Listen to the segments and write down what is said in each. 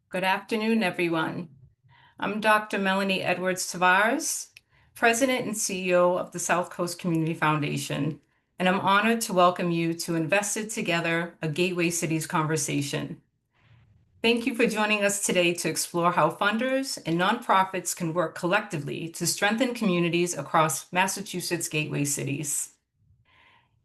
Good afternoon, everyone. I'm Dr. Melanie Edwards Tavares, President and CEO of the South Coast Community Foundation, and I'm honored to welcome you to Invested Together, a Gateway Cities Conversation. Thank you for joining us today to explore how funders and nonprofits can work collectively to strengthen communities across Massachusetts' gateway cities.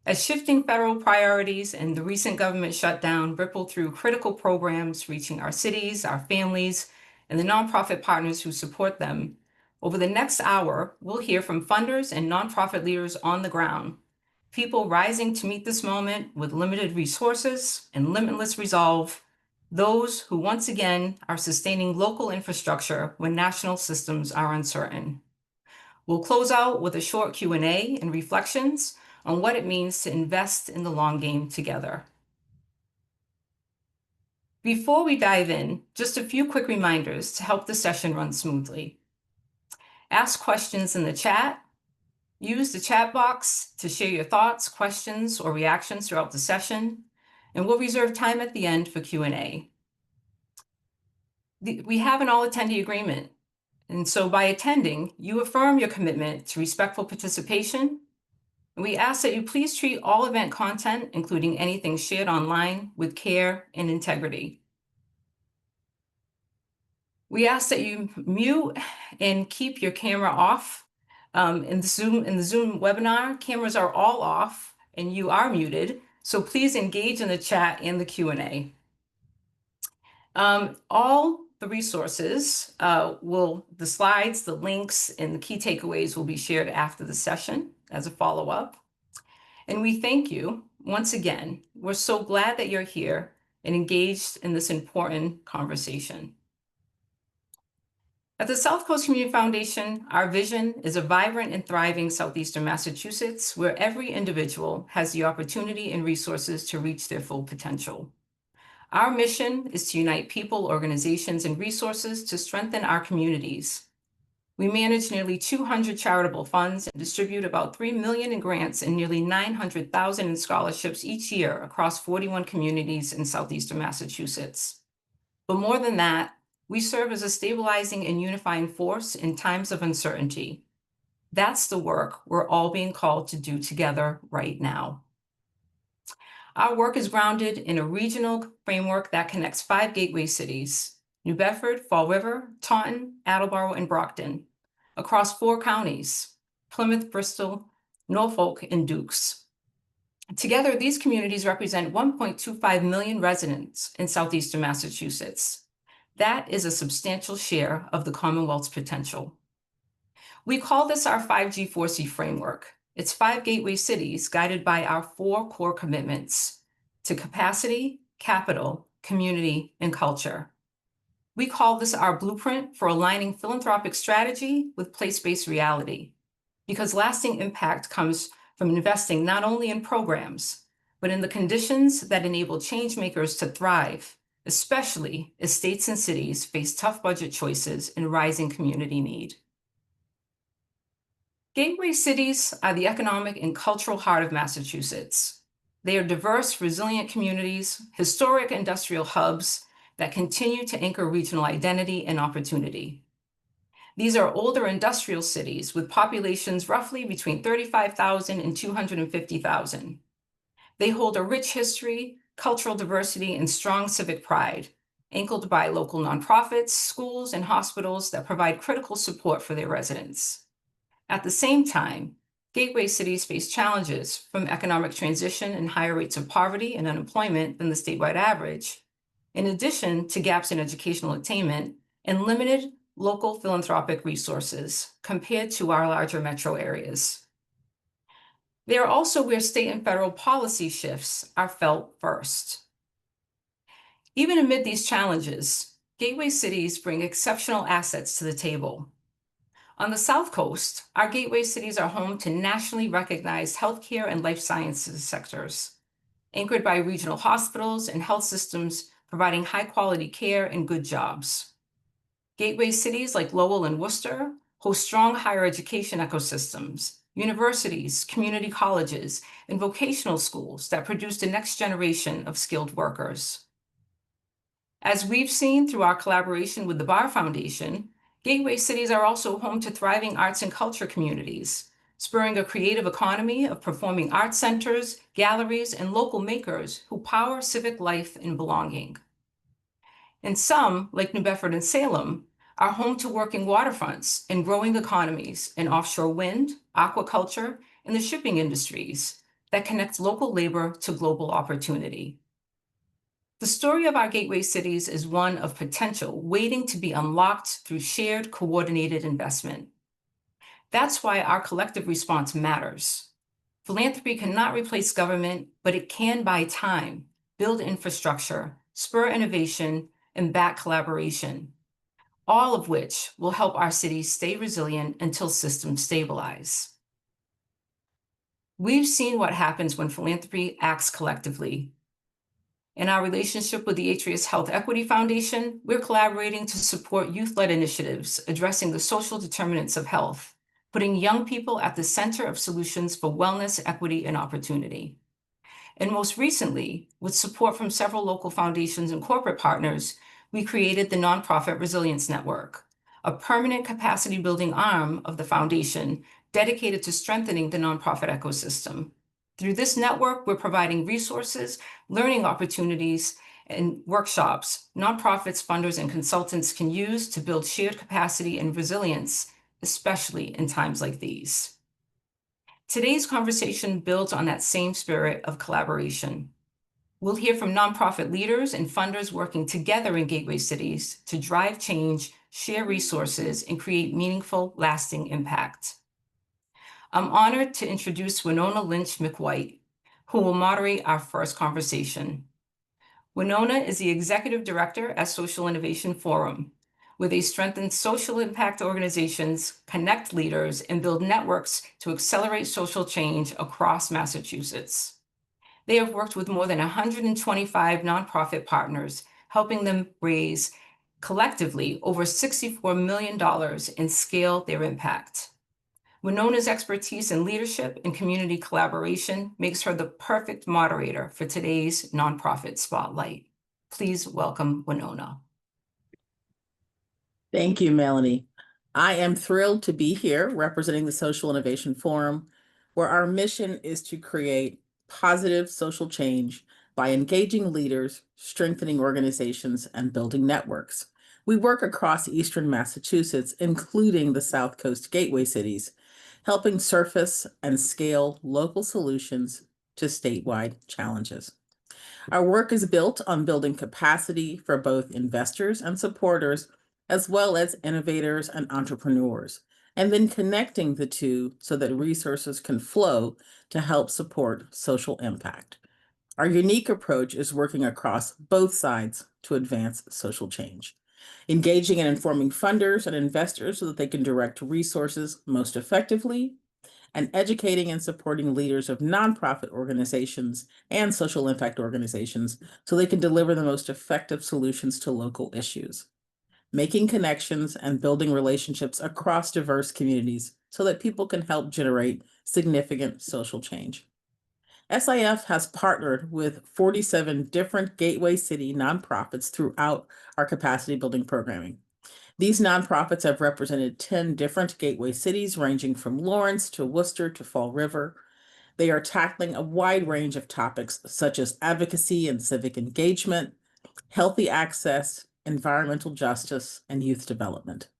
As shifting federal priorities and the recent government shutdown ripple through critical programs reaching our cities, our families, and the nonprofit partners who support them, over the next hour, we'll hear from funders and nonprofit leaders on the ground, people rising to meet this moment with limited resources and limitless resolve, those who once again are sustaining local infrastructure when national systems are uncertain. We'll close out with a short Q&A and reflections on what it means to invest in the long game together. Before we dive in, just a few quick reminders to help the session run smoothly. Ask questions in the chat. Use the chat box to share your thoughts, questions, or reactions throughout the session, and we'll reserve time at the end for Q&A. We have an all-attendee agreement, and so by attending, you affirm your commitment to respectful participation. We ask that you please treat all event content, including anything shared online, with care and integrity. We ask that you mute and keep your camera off. In the Zoom webinar, cameras are all off and you are muted, so please engage in the chat and the Q&A. All the resources, the slides, the links, and the key takeaways will be shared after the session as a follow-up. And we thank you once again. We're so glad that you're here and engaged in this important conversation. At the South Coast Community Foundation, our vision is a vibrant and thriving Southeastern Massachusetts where every individual has the opportunity and resources to reach their full potential. Our mission is to unite people, organizations, and resources to strengthen our communities. We manage nearly 200 charitable funds and distribute about $3 million in grants and nearly $900,000 in scholarships each year across 41 communities in Southeastern Massachusetts. But more than that, we serve as a stabilizing and unifying force in times of uncertainty. That's the work we're all being called to do together right now. Our work is grounded in a regional framework that connects 5 gateway cities: New Bedford, Fall River, Taunton, Attleboro, and Brockton, across 4 counties: Plymouth, Bristol, Norfolk, and Dukes. Together, these communities represent 1.25 million residents in Southeastern Massachusetts. That is a substantial share of the Commonwealth's potential. We call this our 5G4C framework. It's 5 gateway cities guided by our 4 core commitments to capacity, capital, community, and culture. We call this our blueprint for aligning philanthropic strategy with place-based reality, because lasting impact comes from investing not only in programs, but in the conditions that enable change makers to thrive, especially as states and cities face tough budget choices and rising community need. Gateway cities are the economic and cultural heart of Massachusetts. They are diverse, resilient communities, historic industrial hubs that continue to anchor regional identity and opportunity. These are older industrial cities with populations roughly between 35,000 and 250,000. They hold a rich history, cultural diversity, and strong civic pride, anchored by local nonprofits, schools, and hospitals that provide critical support for their residents. At the same time, gateway cities face challenges from economic transition and higher rates of poverty and unemployment than the statewide average, in addition to gaps in educational attainment and limited local philanthropic resources compared to our larger metro areas. They are also where state and federal policy shifts are felt first. Even amid these challenges, gateway cities bring exceptional assets to the table. On the South Coast, our gateway cities are home to nationally recognized healthcare and life sciences sectors, anchored by regional hospitals and health systems providing high-quality care and good jobs. Gateway cities like Lowell and Worcester host strong higher education ecosystems, universities, community colleges, and vocational schools that produce the next generation of skilled workers. As we've seen through our collaboration with the Barr Foundation, gateway cities are also home to thriving arts and culture communities, spurring a creative economy of performing arts centers, galleries, and local makers who power civic life and belonging. And some, like New Bedford and Salem, are home to working waterfronts and growing economies in offshore wind, aquaculture, and the shipping industries that connect local labor to global opportunity. The story of our gateway cities is one of potential waiting to be unlocked through shared, coordinated investment. That's why our collective response matters. Philanthropy cannot replace government, but it can buy time, build infrastructure, spur innovation, and back collaboration, all of which will help our cities stay resilient until systems stabilize. We've seen what happens when philanthropy acts collectively. In our relationship with the Atrius Health Equity Foundation, we're collaborating to support youth-led initiatives addressing the social determinants of health, putting young people at the center of solutions for wellness, equity, and opportunity. And most recently, with support from several local foundations and corporate partners, we created the Nonprofit Resilience Network, a permanent capacity building arm of the foundation dedicated to strengthening the nonprofit ecosystem. Through this network, we're providing resources, learning opportunities, and workshops nonprofits, funders, and consultants can use to build shared capacity and resilience, especially in times like these. Today's conversation builds on that same spirit of collaboration. We'll hear from nonprofit leaders and funders working together in gateway cities to drive change, share resources, and create meaningful, lasting impact. I'm honored to introduce Winona Lynch McWhite, who will moderate our first conversation. Winona is the Executive Director at Social Innovation Forum, where they strengthen social impact organizations, connect leaders, and build networks to accelerate social change across Massachusetts. They have worked with more than 125 nonprofit partners, helping them raise collectively over $64 million and scale their impact. Winona's expertise in leadership and community collaboration makes her the perfect moderator for today's Nonprofit Spotlight. Please welcome Winona. Thank you, Melanie. I am thrilled to be here representing the Social Innovation Forum, where our mission is to create positive social change by engaging leaders, strengthening organizations, and building networks. We work across Eastern Massachusetts, including the South Coast gateway cities, helping surface and scale local solutions to statewide challenges. Our work is built on building capacity for both investors and supporters, as well as innovators and entrepreneurs, and then connecting the two so that resources can flow to help support social impact. Our unique approach is working across both sides to advance social change, engaging and informing funders and investors so that they can direct resources most effectively, and educating and supporting leaders of nonprofit organizations and social impact organizations so they can deliver the most effective solutions to local issues, making connections and building relationships across diverse communities so that people can help generate significant social change. SIF has partnered with 47 different gateway city nonprofits throughout our capacity building programming. These nonprofits have represented 10 different gateway cities, ranging from Lawrence to Worcester to Fall River. They are tackling a wide range of topics such as advocacy and civic engagement, healthy access, environmental justice, and youth development.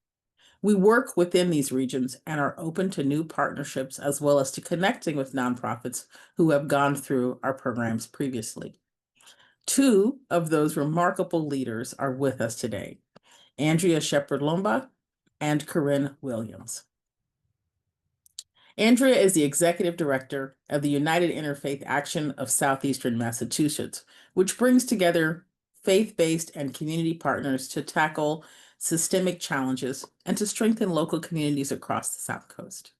We work within these regions and are open to new partnerships as well as to connecting with nonprofits who have gone through our programs previously. Two of those remarkable leaders are with us today, Andrea Shepherd-Lomba and Corinne Williams. Andrea is the Executive Director of the United Interfaith Action of Southeastern Massachusetts, which brings together faith-based and community partners to tackle systemic challenges and to strengthen local communities across the South Coast.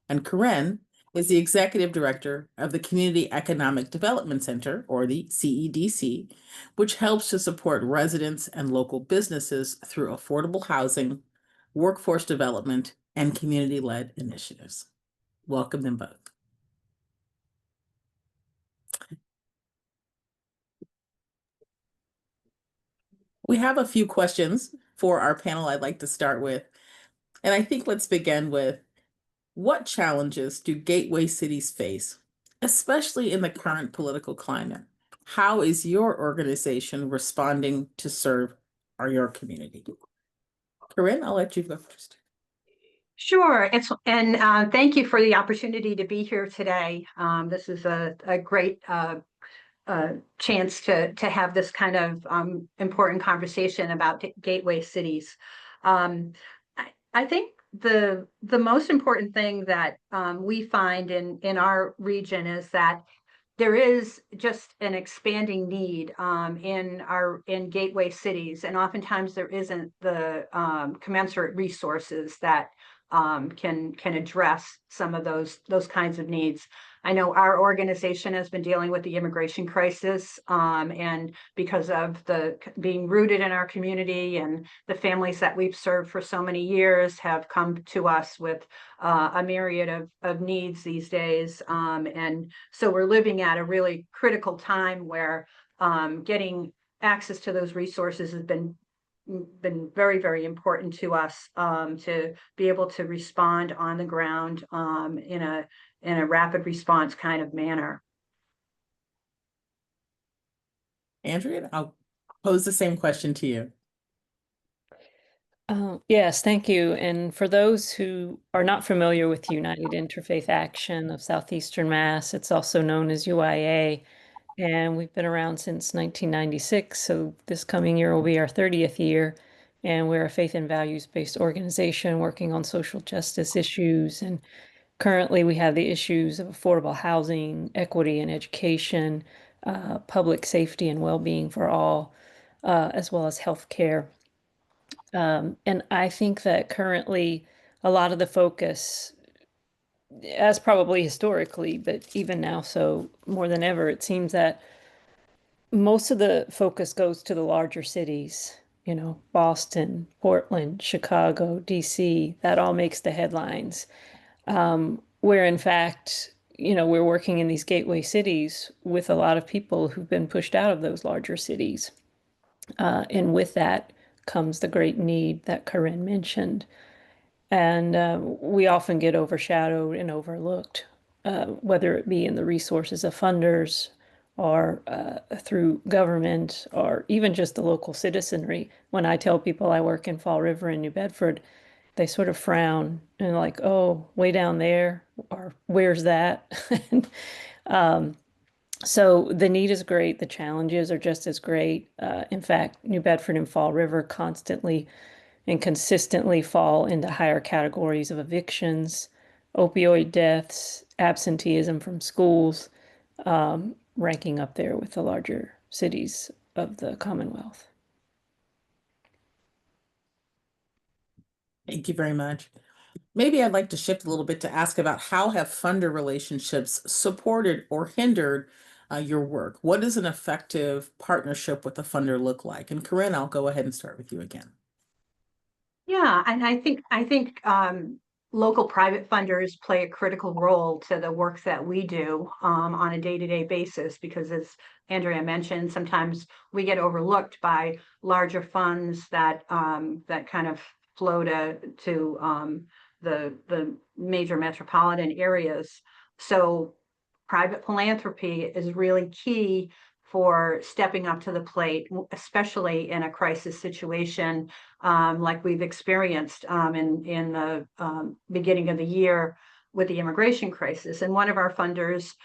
And Corinne is the Executive Director of the Community Economic Development Center, or the CEDC, which helps to support residents and local businesses through affordable housing, workforce development, and community-led initiatives. Welcome them both. We have a few questions for our panel I'd like to start with. And I think let's begin with, what challenges do gateway cities face, especially in the current political climate? How is your organization responding to serve your community? Corinne, I'll let you go first. Sure. Thank you for the opportunity to be here today. This is a great chance to have this kind of important conversation about gateway cities. I think the most important thing that we find in our region is that there is just an expanding need in gateway cities, and oftentimes there isn't the commensurate resources that can address some of those kinds of needs. I know our organization has been dealing with the immigration crisis, and because of being rooted in our community, and the families that we've served for so many years have come to us with a myriad of needs these days. And so we're living at a really critical time where getting access to those resources has been very, very important to us, to be able to respond on the ground in a rapid response kind of manner. Andrea, I'll pose the same question to you. Yes, thank you. And for those who are not familiar with United Interfaith Action of Southeastern Mass, it's also known as UIA, and we've been around since 1996. So this coming year will be our 30th year, and we're a faith and values-based organization working on social justice issues. And currently we have the issues of affordable housing, equity and education, public safety and well-being for all, as well as healthcare. And I think that currently a lot of the focus, as probably historically, but even now so more than ever, it seems that most of the focus goes to the larger cities, Boston, Portland, Chicago, DC, that all makes the headlines. Where in fact, we're working in these gateway cities with a lot of people who've been pushed out of those larger cities. And with that comes the great need that Corinne mentioned. And we often get overshadowed and overlooked, whether it be in the resources of funders or through government or even just the local citizenry. When I tell people I work in Fall River in New Bedford, they sort of frown and like, oh, way down there, or where's that? So the need is great. The challenges are just as great. In fact, New Bedford and Fall River constantly and consistently fall into higher categories of evictions, opioid deaths, absenteeism from schools, ranking up there with the larger cities of the Commonwealth. Thank you very much. Maybe I'd like to shift a little bit to ask about how have funder relationships supported or hindered your work? What does an effective partnership with a funder look like? And Corinne, I'll go ahead and start with you again. Yeah, and I think local private funders play a critical role to the work that we do on a day-to-day basis, because as Andrea mentioned, sometimes we get overlooked by larger funds that kind of flow to the major metropolitan areas. So private philanthropy is really key for stepping up to the plate, especially in a crisis situation like we've experienced in the beginning of the year with the immigration crisis. And one of our funders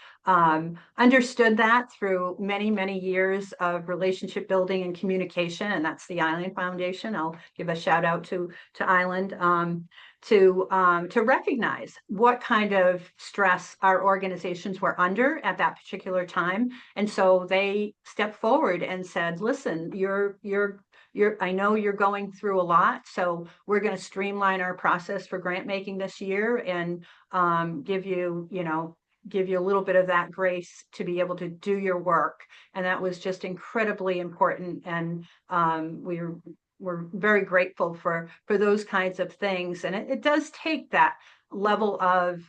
understood that through many, many years of relationship building and communication, and that's the Island Foundation. I'll give a shout out to Island. To recognize what kind of stress our organizations were under at that particular time. And so they stepped forward and said, listen, I know you're going through a lot, so we're going to streamline our process for grant making this year and give you a little bit of that grace to be able to do your work. And that was just incredibly important. And we're very grateful for those kinds of things. And it does take that level of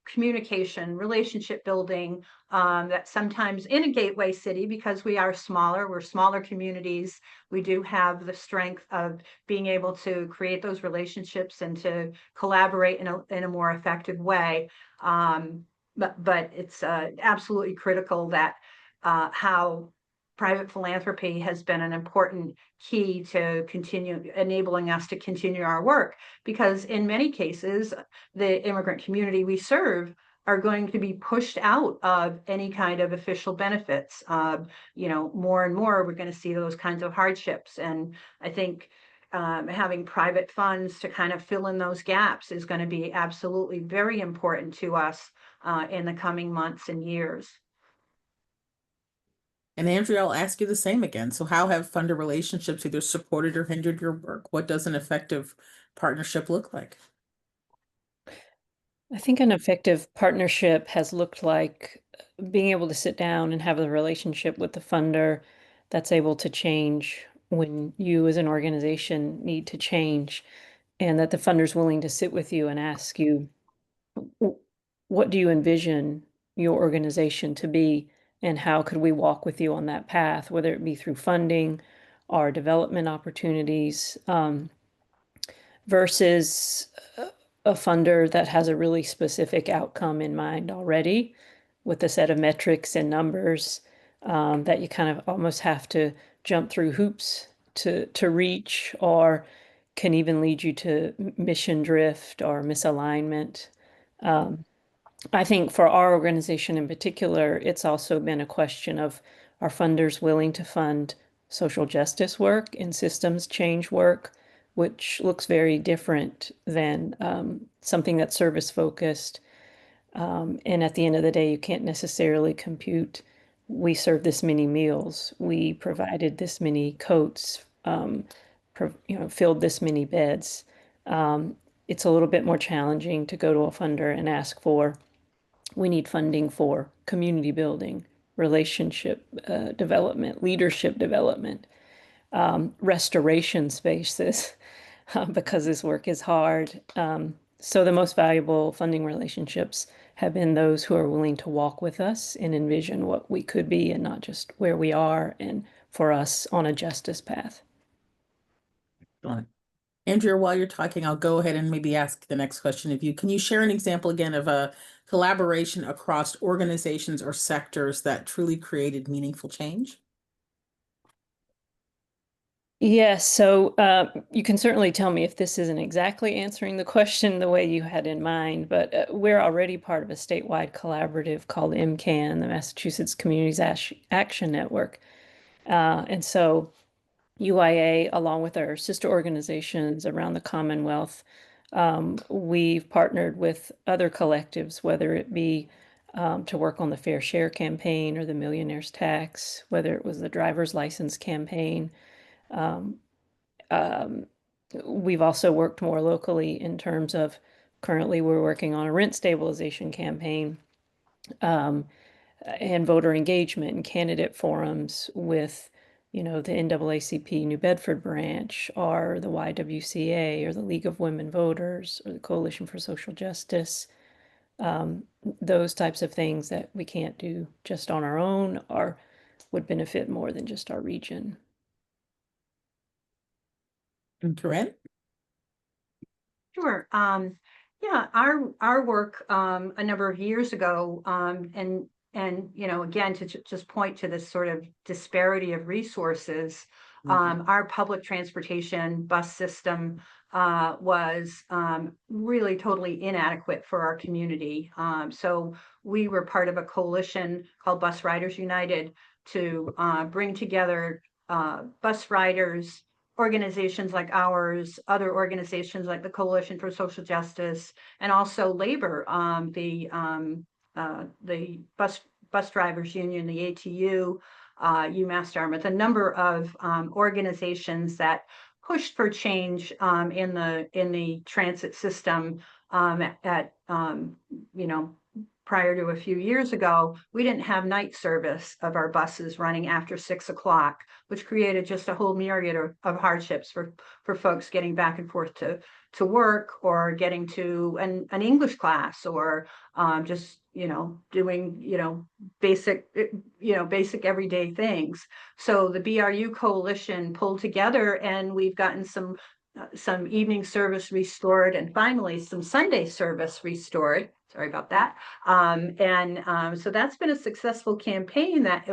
communication, relationship building that sometimes in a gateway city, because we're smaller communities, we do have the strength of being able to create those relationships and to collaborate in a more effective way. But it's absolutely critical that how private philanthropy has been an important key to continue enabling us to continue our work, because in many cases, the immigrant community we serve are going to be pushed out of any kind of official benefits. More and more, we're going to see those kinds of hardships. And I think having private funds to kind of fill in those gaps is going to be absolutely very important to us in the coming months and years. And Andrea, I'll ask you the same again. So how have funder relationships either supported or hindered your work? What does an effective partnership look like? I think an effective partnership has looked like being able to sit down and have a relationship with the funder that's able to change when you as an organization need to change, and that the funder's willing to sit with you and ask you, what do you envision your organization to be, and how could we walk with you on that path, whether it be through funding or development opportunities, versus a funder that has a really specific outcome in mind already with a set of metrics and numbers that you kind of almost have to jump through hoops to reach, or can even lead you to mission drift or misalignment. I think for our organization in particular, it's also been a question of, are funders willing to fund social justice work and systems change work, which looks very different than something that's service focused. And at the end of the day, you can't necessarily compute, we served this many meals, we provided this many coats, filled this many beds. It's a little bit more challenging to go to a funder and ask for, we need funding for community building, relationship development, leadership development, restoration spaces, because this work is hard. So the most valuable funding relationships have been those who are willing to walk with us and envision what we could be and not just where we are, and for us on a justice path. Excellent. Andrea, while you're talking, I'll go ahead and maybe ask the next question of you. Can you share an example again of a collaboration across organizations or sectors that truly created meaningful change? Yes, so you can certainly tell me if this isn't exactly answering the question the way you had in mind, but we're already part of a statewide collaborative called MCAN, the Massachusetts Communities Action Network. And so UIA, along with our sister organizations around the Commonwealth, we've partnered with other collectives, whether it be to work on the Fair Share campaign or the Millionaire's Tax, whether it was the driver's license campaign. We've also worked more locally in terms of, currently we're working on a rent stabilization campaign, and voter engagement and candidate forums with, the NAACP New Bedford branch, or the YWCA, or the League of Women Voters, or the Coalition for Social Justice. Those types of things that we can't do just on our own, or would benefit more than just our region. And Corinne? Sure. Yeah, our work a number of years ago, and again to just point to this sort of disparity of resources, our public transportation bus system was really totally inadequate for our community. So we were part of a coalition called Bus Riders United to bring together bus riders, organizations like ours, other organizations like the Coalition for Social Justice, and also labor, the bus drivers union, the ATU, UMass Dartmouth, a number of organizations that pushed for change in the transit system at prior to a few years ago. We didn't have night service of our buses running after 6 o'clock, which created just a whole myriad of hardships for folks getting back and forth to work, or getting to an English class, or just doing basic everyday things. So the BRU coalition pulled together, and we've gotten some evening service restored, and finally some Sunday service restored. Sorry about that. So that's been a successful campaign that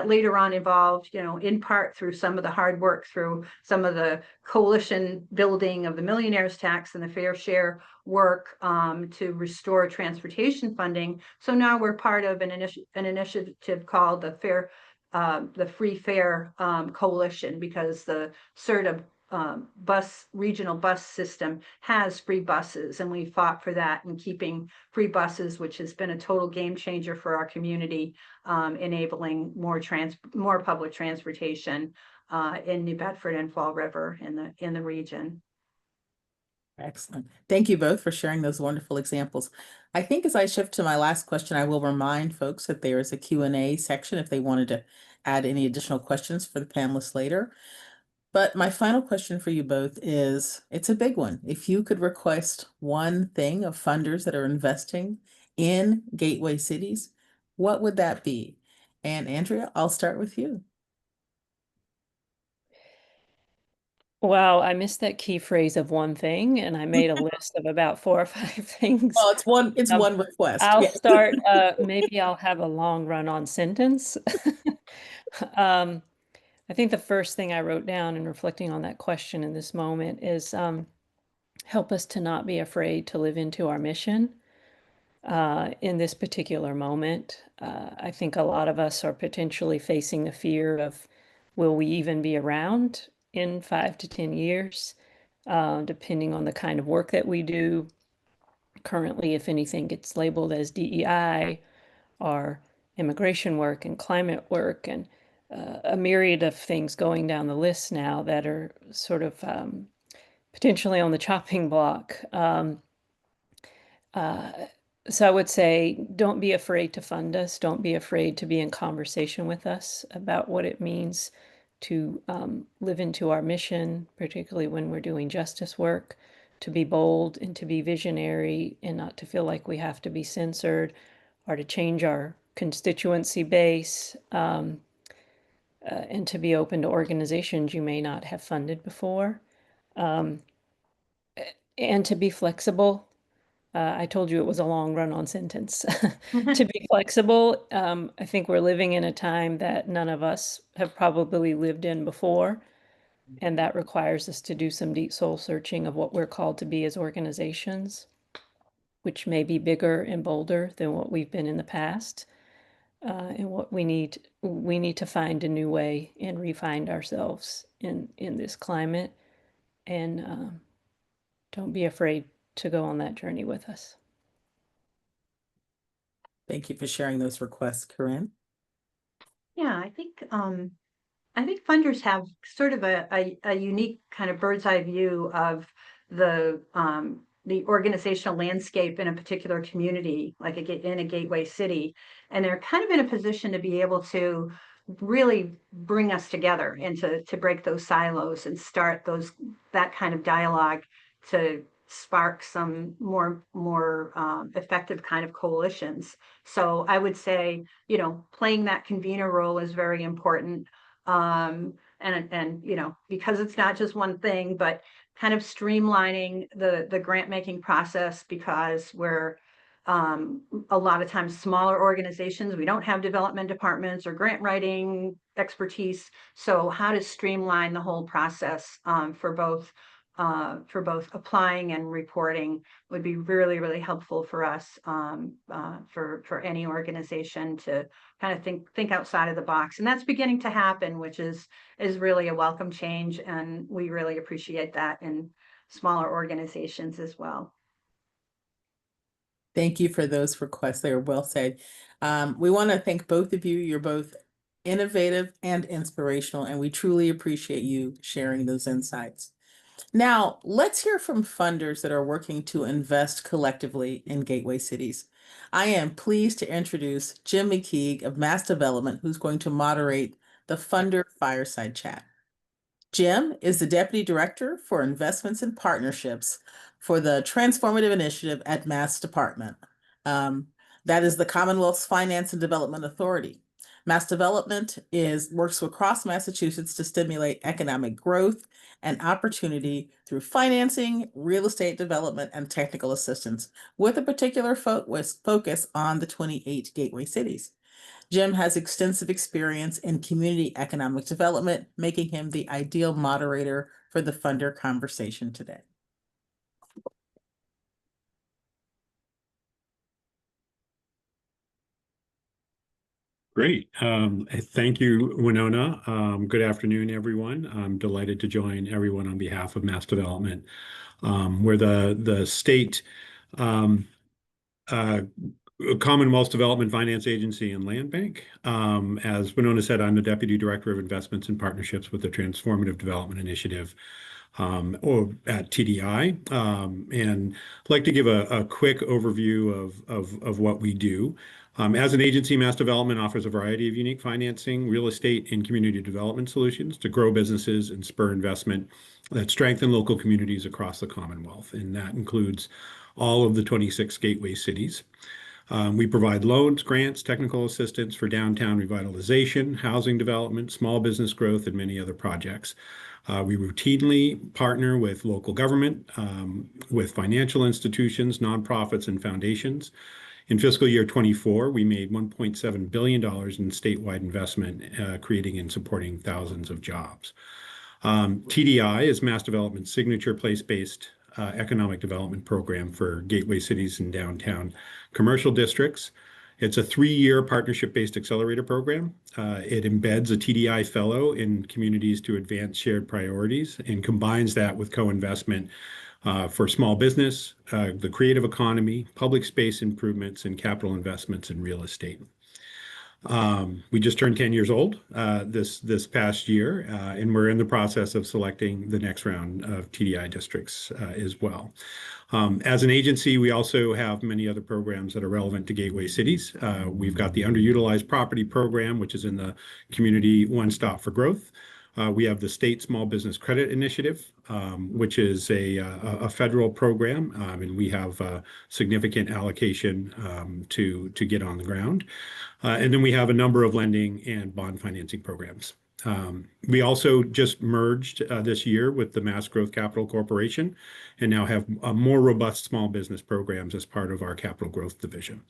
later on evolved, in part through some of the hard work, through some of the coalition building of the millionaire's tax and the fair share work to restore transportation funding. So now we're part of an initiative called the Free Fare Coalition, because the CERTA regional bus system has free buses, and we fought for that and keeping free buses, which has been a total game changer for our community, enabling more public transportation in New Bedford and Fall River in the region. Excellent. Thank you both for sharing those wonderful examples. I think as I shift to my last question, I will remind folks that there is a Q&A section if they wanted to add any additional questions for the panelists later. But my final question for you both is, it's a big one. If you could request one thing of funders that are investing in gateway cities, what would that be? And Andrea, I'll start with you. Wow, I missed that key phrase of one thing, and I made a list of about 4 or 5 things. Well, it's one request. I'll Yes. start, maybe I'll have a long run-on sentence. I think the first thing I wrote down in reflecting on that question in this moment is help us to not be afraid to live into our mission in this particular moment. I think a lot of us are potentially facing the fear of, will we even be around in 5 to 10 years, depending on the kind of work that we do. Currently, if anything gets labeled as DEI, or immigration work and climate work, and a myriad of things going down the list now that are sort of potentially on the chopping block. So I would say, don't be afraid to fund us. Don't be afraid to be in conversation with us about what it means to live into our mission, particularly when we're doing justice work, to be bold and to be visionary, and not to feel like we have to be censored or to change our constituency base, and to be open to organizations you may not have funded before, and to be flexible. I told you it was a long run-on sentence. To be flexible. I think we're living in a time that none of us have probably lived in before, and that requires us to do some deep soul searching of what we're called to be as organizations, which may be bigger and bolder than what we've been in the past. And what we need to find a new way and refine ourselves in this climate, and don't be afraid to go on that journey with us. Thank you for sharing those requests, Corinne. Yeah, I think funders have sort of a unique kind of bird's eye view of the organizational landscape in a particular community, like in a gateway city, and they're kind of in a position to be able to really bring us together and to break those silos and start that kind of dialogue to spark some more effective kind of coalitions. So I would say, playing that convener role is very important. And because it's not just one thing, but kind of streamlining the grant making process, because we're a lot of times smaller organizations, we don't have development departments or grant writing expertise. So how to streamline the whole process for both applying and reporting would be really, really helpful for us, for any organization to kind of think outside of the box. And that's beginning to happen, which is really a welcome change. And we really appreciate that in smaller organizations as well. Thank you for those requests. They are well said. We want to thank both of you. You're both innovative and inspirational, and we truly appreciate you sharing those insights. Now, let's hear from funders that are working to invest collectively in Gateway Cities. I am pleased to introduce Jim McKeague of Mass Development, who's going to moderate the Funder Fireside Chat. Jim is the Deputy Director for Investments and Partnerships for the Transformative Initiative at Mass Department. That is the Commonwealth's Finance and Development Authority. Mass Development works across Massachusetts to stimulate economic growth and opportunity through financing, real estate development, and technical assistance, with a particular focus on the 28 gateway cities. Jim has extensive experience in community economic development, making him the ideal moderator for the funder conversation today. Great. Thank you, Winona. Good afternoon, everyone. I'm delighted to join everyone on behalf of Mass Development. We're the state Commonwealth Development Finance Agency and Land Bank. As Winona said, I'm the Deputy Director of Investments and Partnerships with the Transformative Development Initiative, or at TDI. And I'd like to give a quick overview of what we do. As an agency, Mass Development offers a variety of unique financing, real estate, and community development solutions to grow businesses and spur investment that strengthen local communities across the Commonwealth. And that includes all of the 26 gateway cities. We provide loans, grants, technical assistance for downtown revitalization, housing development, small business growth, and many other projects. We routinely partner with local government, with financial institutions, nonprofits, and foundations. In fiscal year 24, we made $1.7 billion in statewide investment, creating and supporting thousands of jobs. TDI is Mass Development's signature place-based economic development program for gateway cities and downtown commercial districts. It's a 3-year partnership-based accelerator program. It embeds a TDI fellow in communities to advance shared priorities and combines that with co-investment for small business, the creative economy, public space improvements, and capital investments in real estate. We just turned 10 years old this past year, and we're in the process of selecting the next round of TDI districts as well. As an agency, we also have many other programs that are relevant to gateway cities. We've got the Underutilized Property Program, which is in the Community One Stop for Growth. We have the State Small Business Credit Initiative, which is a federal program, and we have a significant allocation to get on the ground. And then we have a number of lending and bond financing programs. We also just merged this year with the Mass Growth Capital Corporation and now have more robust small business programs as part of our capital growth division.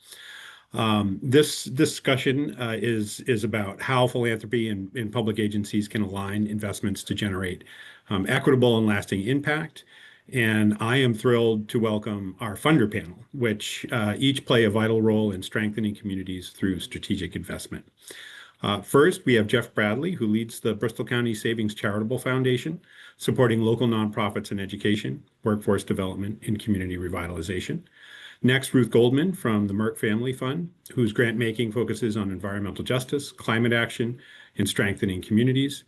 This discussion is about how philanthropy and public agencies can align investments to generate equitable and lasting impact. And I am thrilled to welcome our funder panel, which each play a vital role in strengthening communities through strategic investment. First, we have Jeff Bradley, who leads the Bristol County Savings Charitable Foundation, supporting local nonprofits in education, workforce development, and community revitalization. Next, Ruth Goldman from the Merck Family Fund, whose grant making focuses on environmental justice, climate action, and strengthening communities.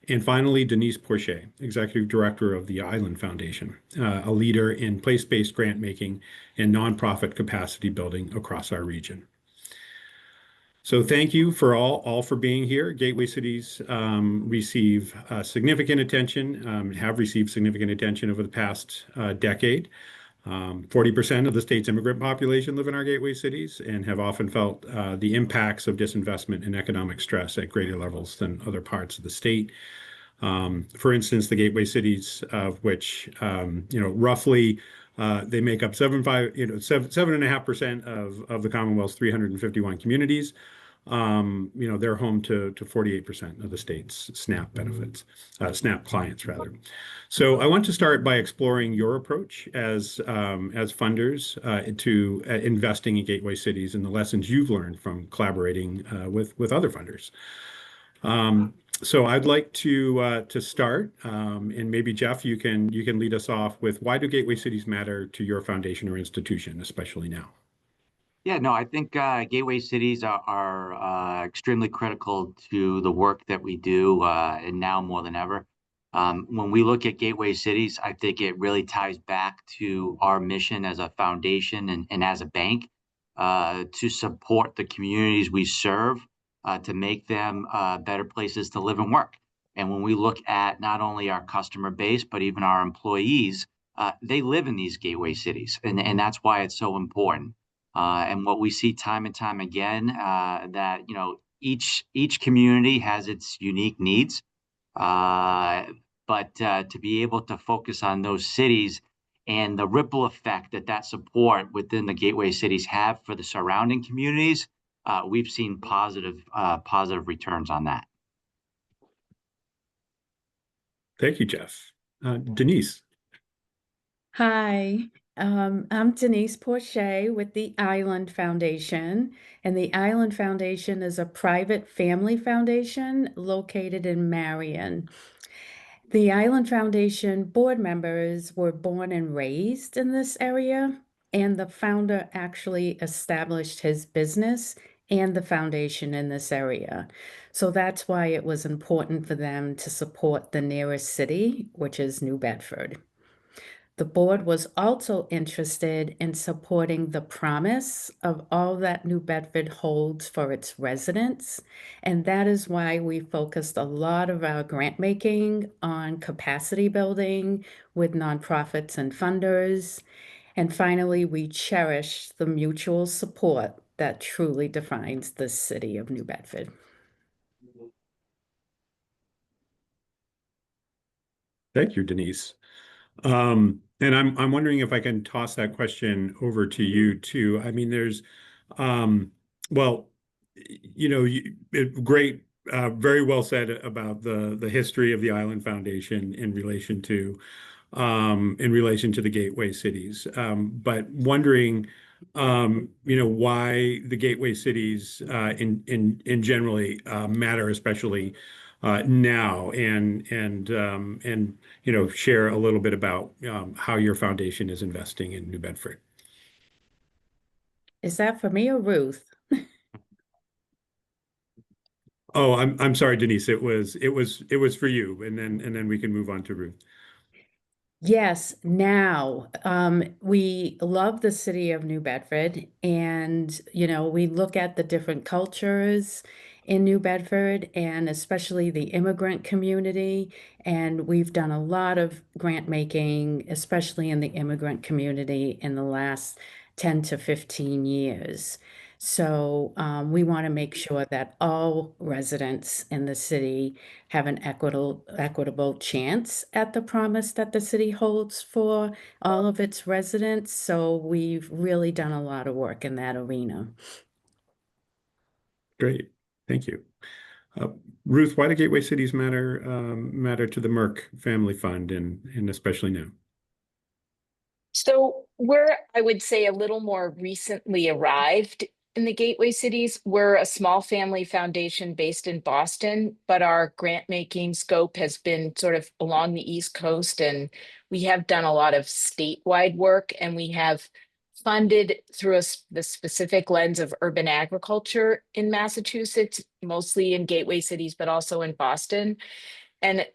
And finally, Denise Porcher, Executive Director of the Island Foundation, a leader in place-based grant making and nonprofit capacity building across our region. So thank you for all for being here. Gateway cities receive significant attention, have received significant attention over the past decade. 40% of the state's immigrant population live in our gateway cities and have often felt the impacts of disinvestment and economic stress at greater levels than other parts of the state. For instance, the gateway cities, of which roughly they make up 7.5% of the Commonwealth's 351 communities. They're home to 48% of the state's SNAP benefits, SNAP clients rather. So I want to start by exploring your approach as funders to investing in gateway cities and the lessons you've learned from collaborating with other funders. So I'd like to start, and maybe Jeff, you can lead us off with why do gateway cities matter to your foundation or institution, especially now? Yeah, no, I think gateway cities are extremely critical to the work that we do, and now more than ever. When we look at gateway cities, I think it really ties back to our mission as a foundation and as a bank to support the communities we serve, to make them better places to live and work. And when we look at not only our customer base, but even our employees, they live in these gateway cities. And that's why it's so important. And what we see time and time again, that each community has its unique needs, but to be able to focus on those cities and the ripple effect that support within the gateway cities have for the surrounding communities, we've seen positive returns on that. Thank you, Jeff. Denise. Hi, I'm Denise Porcher with the Island Foundation, and the Island Foundation is a private family foundation located in Marion. The Island Foundation board members were born and raised in this area, and the founder actually established his business and the foundation in this area. So that's why it was important for them to support the nearest city, which is New Bedford. The board was also interested in supporting the promise of all that New Bedford holds for its residents, and that is why we focused a lot of our grant making on capacity building with nonprofits and funders. And finally, we cherish the mutual support that truly defines the city of New Bedford. Thank you, Denise. And I'm wondering if I can toss that question over to you too. I mean, there's, great, very well said about the history of the Island Foundation in relation to the gateway cities. But wondering, why the gateway cities in generally matter, especially now, and share a little bit about how your foundation is investing in New Bedford. Is that for me or Ruth? Oh, I'm sorry, Denise. It was for you, and then we can move on to Ruth. Yes, now we love the city of New Bedford, and we look at the different cultures in New Bedford and especially the immigrant community. And we've done a lot of grant making, especially in the immigrant community in the last 10 to 15 years. So we want to make sure that all residents in the city have an equitable chance at the promise that the city holds for all of its residents. So we've really done a lot of work in that arena. Great, thank you. Ruth, why do gateway cities matter to the Merck Family Fund and especially now? So we're, I would say, a little more recently arrived in the gateway cities. We're a small family foundation based in Boston, but our grant making scope has been sort of along the East Coast, and we have done a lot of statewide work, and we have funded through the specific lens of urban agriculture in Massachusetts, mostly in gateway cities, but also in Boston. And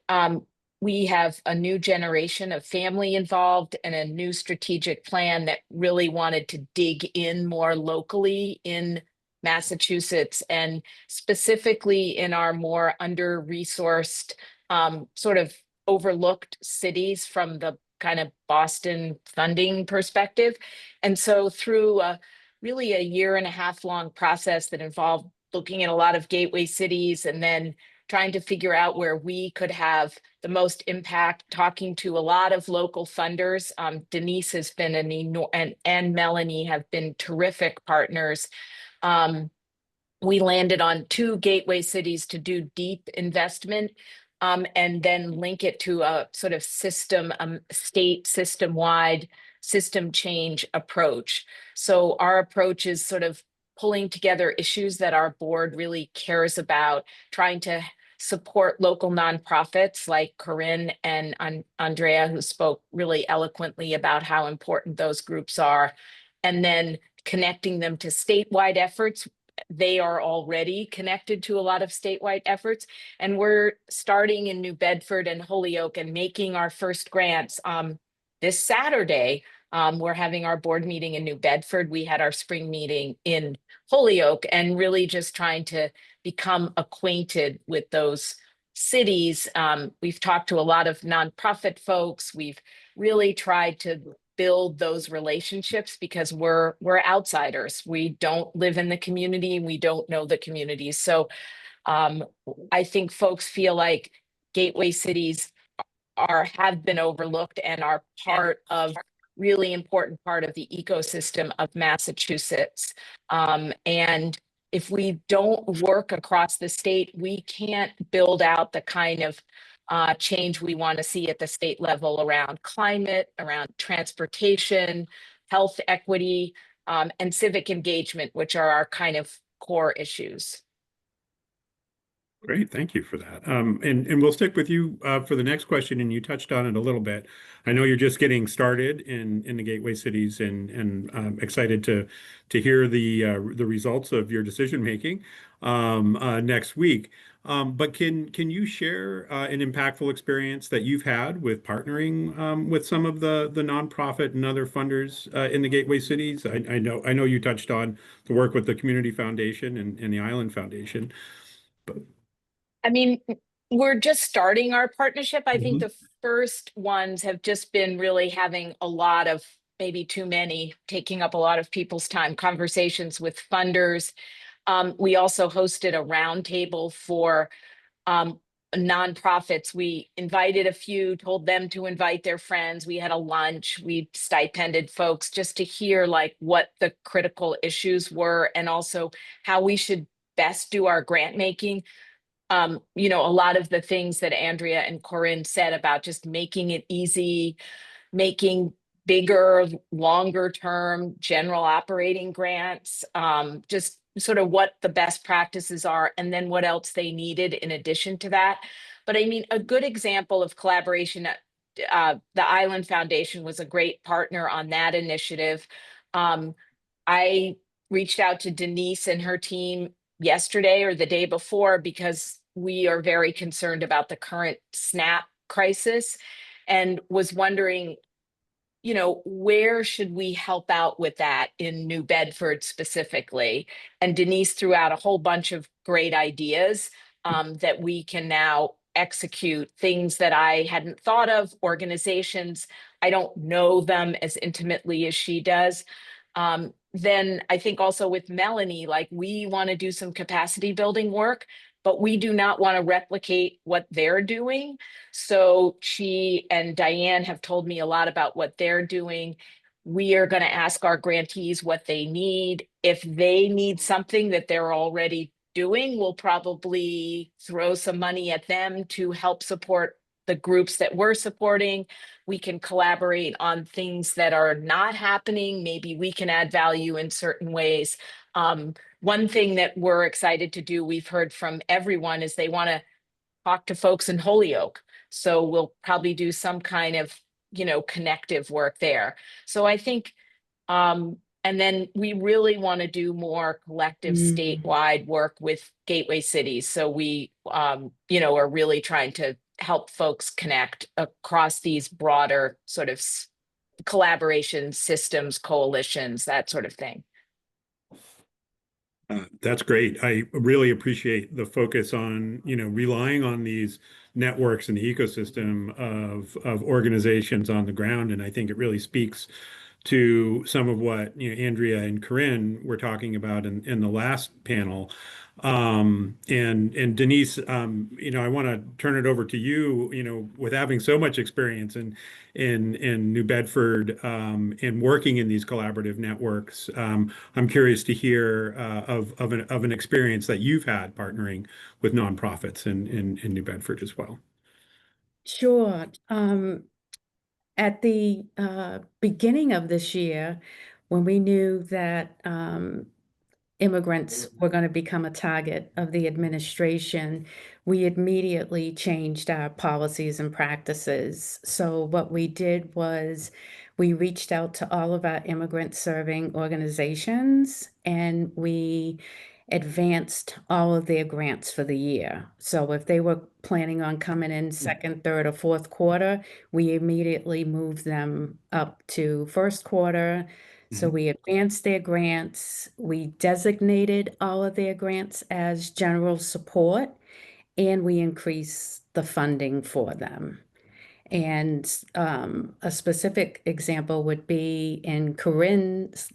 we have a new generation of family involved and a new strategic plan that really wanted to dig in more locally in Massachusetts, and specifically in our more under-resourced, sort of overlooked cities from the kind of Boston funding perspective. And so through really a 1.5-year long process that involved looking at a lot of gateway cities and then trying to figure out where we could have the most impact, talking to a lot of local funders. Denise has been and Melanie have been terrific partners. We landed on 2 gateway cities to do deep investment, and then link it to a sort of state system-wide system change approach. So our approach is sort of pulling together issues that our board really cares about, trying to support local nonprofits like Corinne and Andrea, who spoke really eloquently about how important those groups are, and then connecting them to statewide efforts. They are already connected to a lot of statewide efforts, and we're starting in New Bedford and Holyoke and making our first grants. This Saturday, we're having our board meeting in New Bedford. We had our spring meeting in Holyoke, and really just trying to become acquainted with those cities. We've talked to a lot of nonprofit folks. We've really tried to build those relationships because we're outsiders. We don't live in the community. We don't know the communities. So I think folks feel like gateway cities have been overlooked and are part of really important part of the ecosystem of Massachusetts. And if we don't work across the state, we can't build out the kind of change we want to see at the state level around climate, around transportation, health equity, and civic engagement, which are our kind of core issues. Great, thank you for that. And we'll stick with you for the next question, and you touched on it a little bit. I know you're just getting started in the gateway cities, and I'm excited to hear the results of your decision making next week. But can you share an impactful experience that you've had with partnering with some of the nonprofit and other funders in the gateway cities? I know you touched on the work with the Community Foundation and the Island Foundation. But I mean, we're just starting our partnership. I think the first ones have just been really having a lot of, maybe too many, taking up a lot of people's time, conversations with funders. We also hosted a roundtable for nonprofits. We invited a few, told them to invite their friends. We had a lunch. We stipended folks just to hear like what the critical issues were, and also how we should best do our grant making. You know, a lot of the things that Andrea and Corinne said about just making it easy, making bigger, longer term general operating grants, just sort of what the best practices are, and then what else they needed in addition to that. But I mean, a good example of collaboration, the Island Foundation was a great partner on that initiative. I reached out to Denise and her team yesterday or the day before because we are very concerned about the current SNAP crisis, and was wondering, you know, where should we help out with that in New Bedford specifically? And Denise threw out a whole bunch of great ideas that we can now execute, things that I hadn't thought of, organizations. I don't know them as intimately as she does. Then I think also with Melanie, like we want to do some capacity building work, but we do not want to replicate what they're doing. So she and Diane have told me a lot about what they're doing. We are going to ask our grantees what they need. If they need something that they're already doing, we'll probably throw some money at them to help support the groups that we're supporting. We can collaborate on things that are not happening. Maybe we can add value in certain ways. One thing that we're excited to do, we've heard from everyone, is they want to talk to folks in Holyoke. So we'll probably do some kind of, you know, connective work there. So I think, and then we really want to do more collective statewide work with gateway cities. So we, you know, are really trying to help folks connect across these broader sort of collaboration systems, coalitions, that sort of thing. That's great. I really appreciate the focus on, you know, relying on these networks and the ecosystem of organizations on the ground. And I think it really speaks to some of what, Andrea and Corinne were talking about in the last panel. And Denise, I want to turn it over to you, with having so much experience in New Bedford, and working in these collaborative networks. I'm curious to hear of an experience that you've had partnering with nonprofits in New Bedford as well. Sure. At the beginning of this year, when we knew that immigrants were going to become a target of the administration, we immediately changed our policies and practices. So what we did was we reached out to all of our immigrant serving organizations and we advanced all of their grants for the year. So if they were planning on coming in second, third, or fourth quarter, we immediately moved them up to first quarter. So we advanced their grants, we designated all of their grants as general support, and we increased the funding for them. And a specific example would be in Corinne's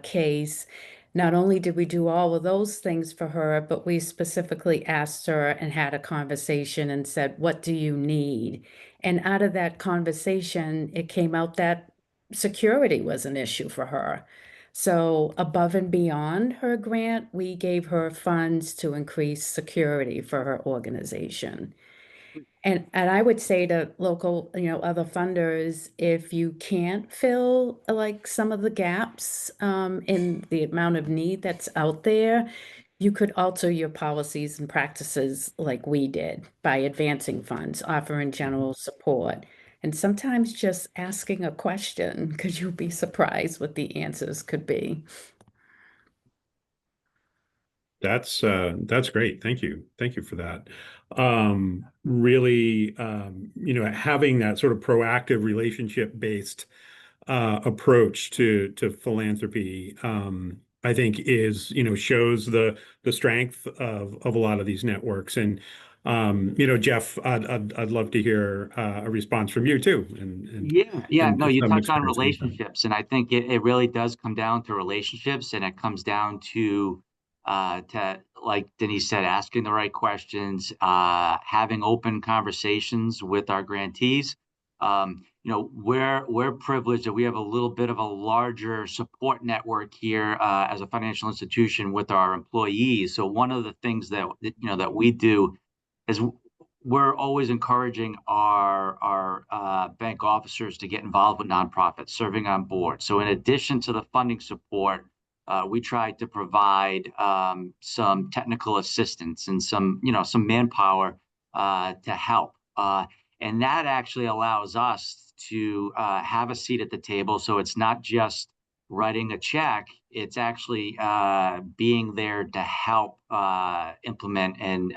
case, not only did we do all of those things for her, but we specifically asked her and had a conversation and said, what do you need? And out of that conversation, it came out that security was an issue for her. So above and beyond her grant, we gave her funds to increase security for her organization. And I would say to local, other funders, if you can't fill like some of the gaps in the amount of need that's out there, you could alter your policies and practices like we did by advancing funds, offering general support, and sometimes just asking a question, because you'll be surprised what the answers could be. That's great. Thank you. Thank you for that. Really, having that sort of proactive relationship-based approach to philanthropy, I think is, shows the strength of a lot of these networks. And Jeff, I'd love to hear a response from you too. No, you some touched on experience with them. relationships, and I think it really does come down to relationships, and it comes down to like Denise said, asking the right questions, having open conversations with our grantees. We're privileged that we have a little bit of a larger support network here as a financial institution with our employees. So one of the things that we do is we're always encouraging our bank officers to get involved with nonprofits, serving on boards. So in addition to the funding support, we tried to provide some technical assistance and some manpower to help. And that actually allows us to have a seat at the table. So it's not just writing a check, it's actually being there to help implement and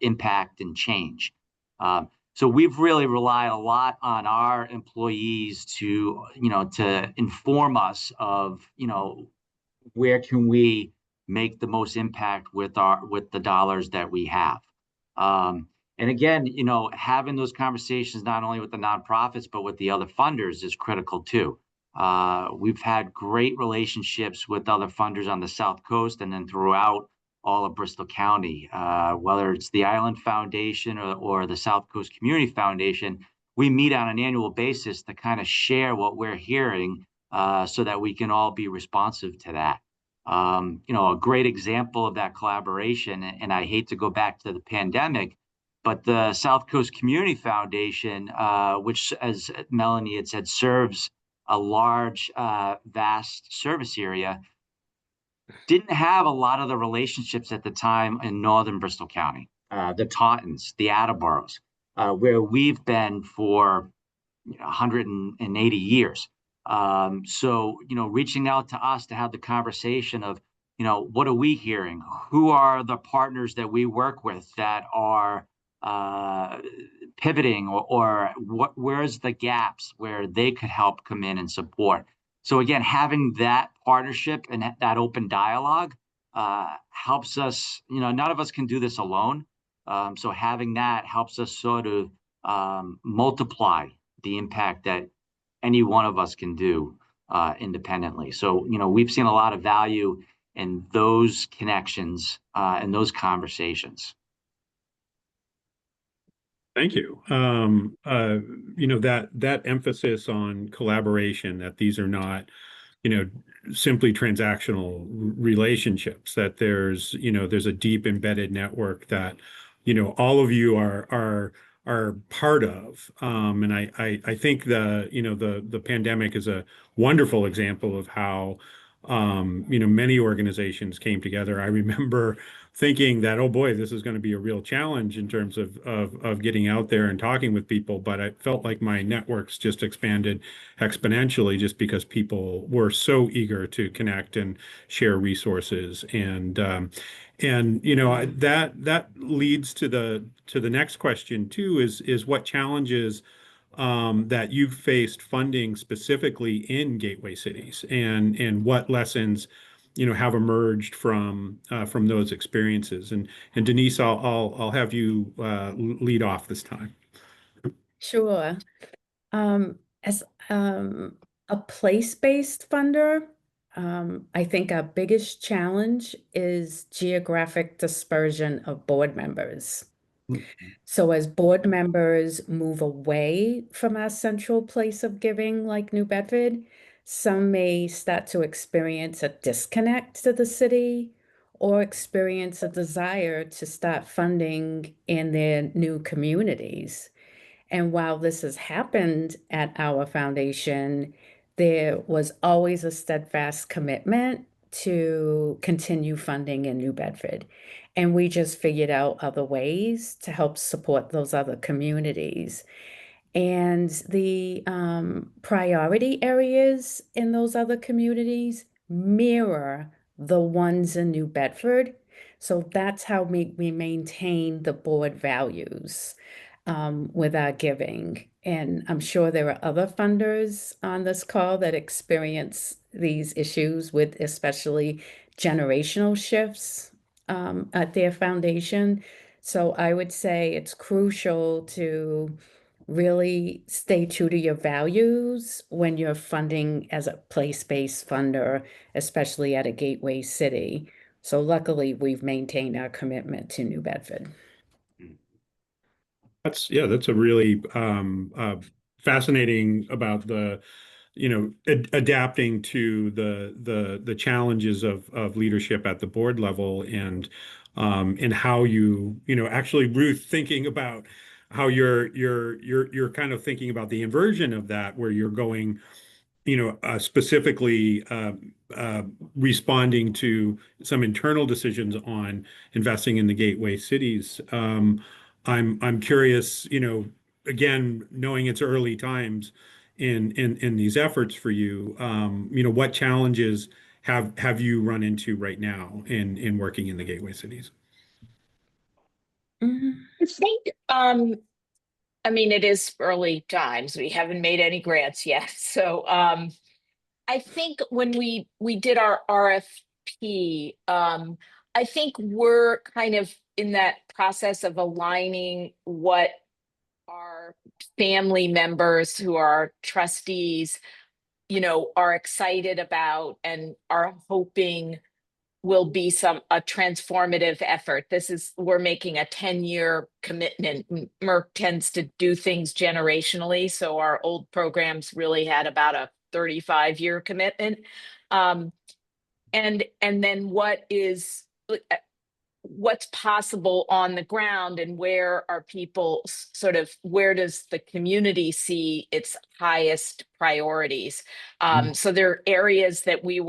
impact and change. So we've really relied a lot on our employees to inform us of, where can we make the most impact with the dollars that we have. And again, having those conversations not only with the nonprofits, but with the other funders is critical too. We've had great relationships with other funders on the South Coast and then throughout all of Bristol County, whether it's the Island Foundation or the South Coast Community Foundation. We meet on an annual basis to kind of share what we're hearing so that we can all be responsive to that. A great example of that collaboration, and I hate to go back to the pandemic, but the South Coast Community Foundation, which, as Melanie had said, serves a large, vast service area, didn't have a lot of the relationships at the time in northern Bristol County, the Tauntons, the Attleboro's, where we've been for 180 years. So, reaching out to us to have the conversation of, what are we hearing? Who are the partners that we work with that are pivoting or where's the gaps where they could help come in and support? So again, having that partnership and that open dialogue helps us, none of us can do this alone. So having that helps us sort of multiply the impact that any one of us can do. independently. So, we've seen a lot of value in those connections and those conversations. Thank you. That emphasis on collaboration, that these are not, simply transactional relationships, that there's a deep embedded network that, all of you are part of. And I think the pandemic is a wonderful example of how, many organizations came together. I remember thinking that, oh boy, this is going to be a real challenge in terms of getting out there and talking with people. But I felt like my networks just expanded exponentially just because people were so eager to connect and share resources. That leads to the next question too, is what challenges that you've faced funding specifically in gateway cities, and what lessons have emerged from those experiences. And Denise, I'll have you lead off this time. Sure. As a place-based funder, I think our biggest challenge is geographic dispersion of board members. So as board members move away from our central place of giving, like New Bedford, some may start to experience a disconnect to the city or experience a desire to start funding in their new communities. And while this has happened at our foundation, there was always a steadfast commitment to continue funding in New Bedford. And we just figured out other ways to help support those other communities. And the priority areas in those other communities mirror the ones in New Bedford. So that's how we maintain the board values with our giving. And I'm sure there are other funders on this call that experience these issues with especially generational shifts at their foundation. So I would say it's crucial to really stay true to your values when you're funding as a place-based funder, especially at a gateway city. So luckily, we've maintained our commitment to New Bedford. That's a really fascinating about the adapting to the challenges of leadership at the board level, and how actually, Ruth, thinking about how you're kind of thinking about the inversion of that, where you're going specifically responding to some internal decisions on investing in the gateway cities. I'm curious, again, knowing it's early times in these efforts for you, what challenges have you run into right now in working in the gateway cities? I think, I mean, it is early times. We haven't made any grants yet. So I think when we did our RFP, I think we're kind of in that process of aligning what our family members who are trustees, are excited about and are hoping will be a transformative effort. We're making a 10-year commitment. Merck tends to do things generationally. So our old programs really had about a 35-year commitment. And then what's possible on the ground, and where are people where does the community see its highest priorities? So there are areas that we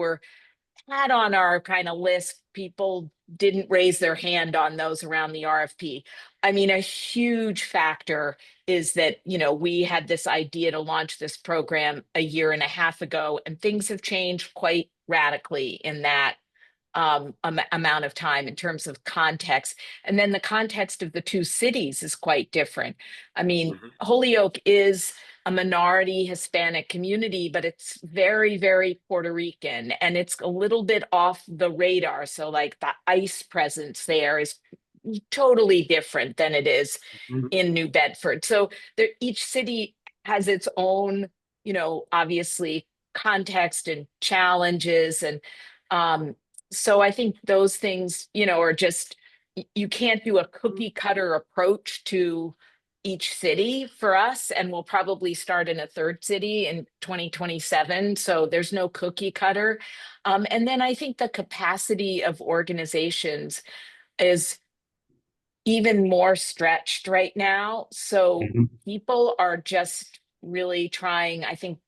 had on our kind of list. People didn't raise their hand on those around the RFP. I mean, a huge factor is that, we had this idea to launch this program a year and a half ago, and things have changed quite radically in that amount of time in terms of context. And then the context of the two cities is quite different. I mean, Holyoke is a minority Hispanic community, but it's very, very Puerto Rican, and it's a little bit off the radar. So like the ICE presence there is totally different than it is in New Bedford. So each city has its own, obviously context and challenges. And so I think those things, are just, you can't do a cookie cutter approach to each city for us. And we'll probably start in a third city in 2027. So there's no cookie cutter. And then I think the capacity of organizations is even more stretched right now. So Mhm. people are just really trying, I think,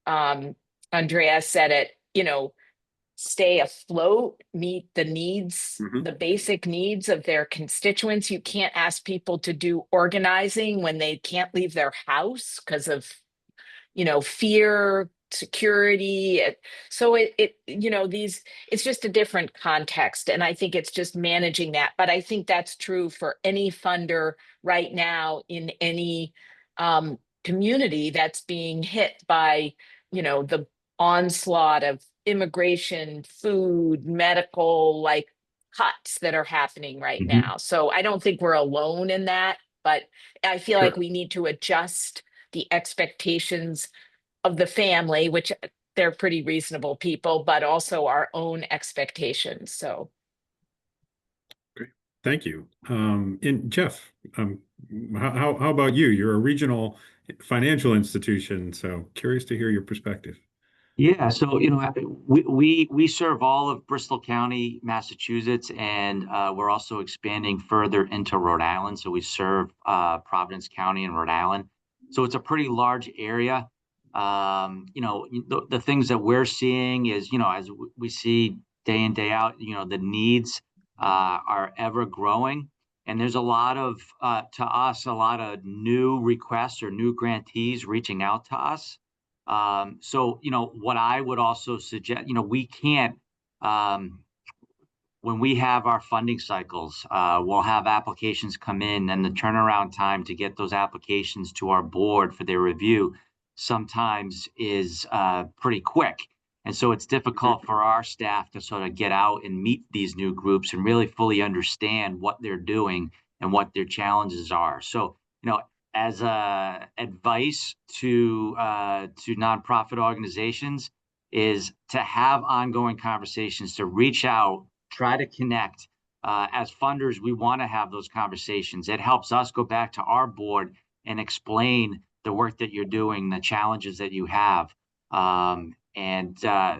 Andrea said it, stay afloat, meet the needs, Mhm. the basic needs of their constituents. You can't ask people to do organizing when they can't leave their house because of, fear, security. So it's just a different context. And I think it's just managing that. But I think that's true for any funder right now in any community that's being hit by, the onslaught of immigration, food, medical, like cuts that are happening right Mhm. now. So I don't think we're alone in that, but I feel like Sure. we need to adjust the expectations of the family, which they're pretty reasonable people, but also our own expectations. So Great. Thank you. And Jeff, how about you? You're a regional financial institution, so curious to hear your perspective. Yeah, so we serve all of Bristol County, Massachusetts, and we're also expanding further into Rhode Island. So we serve Providence County and Rhode Island. So it's a pretty large area. The things that we're seeing is, as we see day in, day out, the needs are ever growing. And there's a lot of, to us, a lot of new requests or new grantees reaching out to us. So, what I would also suggest, we can't, when we have our funding cycles, we'll have applications come in, and the turnaround time to get those applications to our board for their review sometimes is pretty quick. And so it's difficult for our staff to sort of get out and meet these new groups and really fully understand what they're doing and what their challenges are. So, as advice to nonprofit organizations is to have ongoing conversations, to reach out, try to connect. As funders, we want to have those conversations. It helps us go back to our board and explain the work that you're doing, the challenges that you have.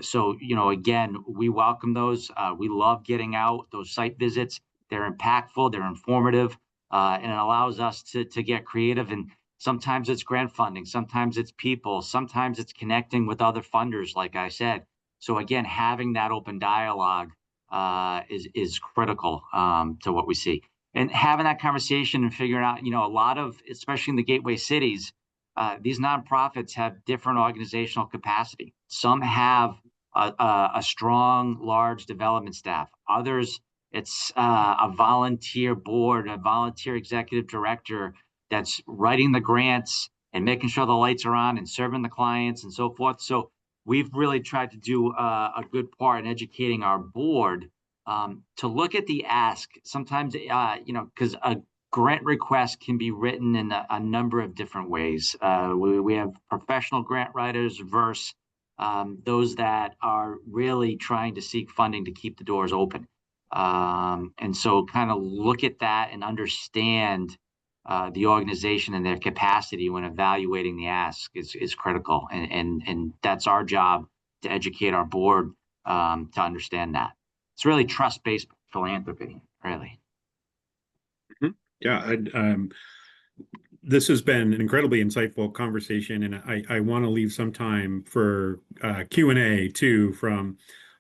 So, again, we welcome those. We love getting out those site visits. They're impactful, they're informative, and it allows us to get creative. And sometimes it's grant funding, sometimes it's people, sometimes it's connecting with other funders, like I said. So again, having that open dialogue is critical to what we see. And having that conversation and figuring out, a lot of, especially in the gateway cities, these nonprofits have different organizational capacity. Some have a strong, large development staff. Others, it's a volunteer board, a volunteer executive director that's writing the grants and making sure the lights are on and serving the clients and so forth. So we've really tried to do a good part in educating our board to look at the ask. Sometimes, because a grant request can be written in a number of different ways. We have professional grant writers versus those that are really trying to seek funding to keep the doors open. And so kind of look at that and understand the organization and their capacity when evaluating the ask is critical. And that's our job, to educate our board to understand that. It's really trust-based philanthropy, really. Yeah, this has been an incredibly insightful conversation, and I want to leave some time for Q&A too from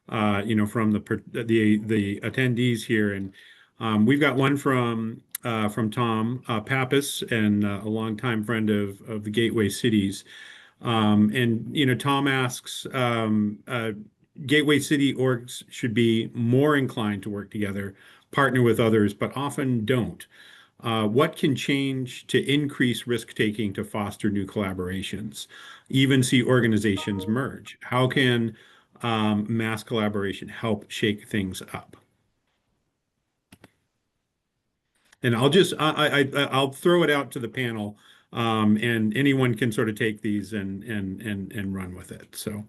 from the attendees here. And we've got one from Tom Pappas, and a longtime friend of the Gateway Cities. And Tom asks, Gateway City orgs should be more inclined to work together, partner with others, but often don't. What can change to increase risk-taking to foster new collaborations, even see organizations merge? How can mass collaboration help shake things up? And I'll throw it out to the panel. And anyone can sort of take these and run with it. So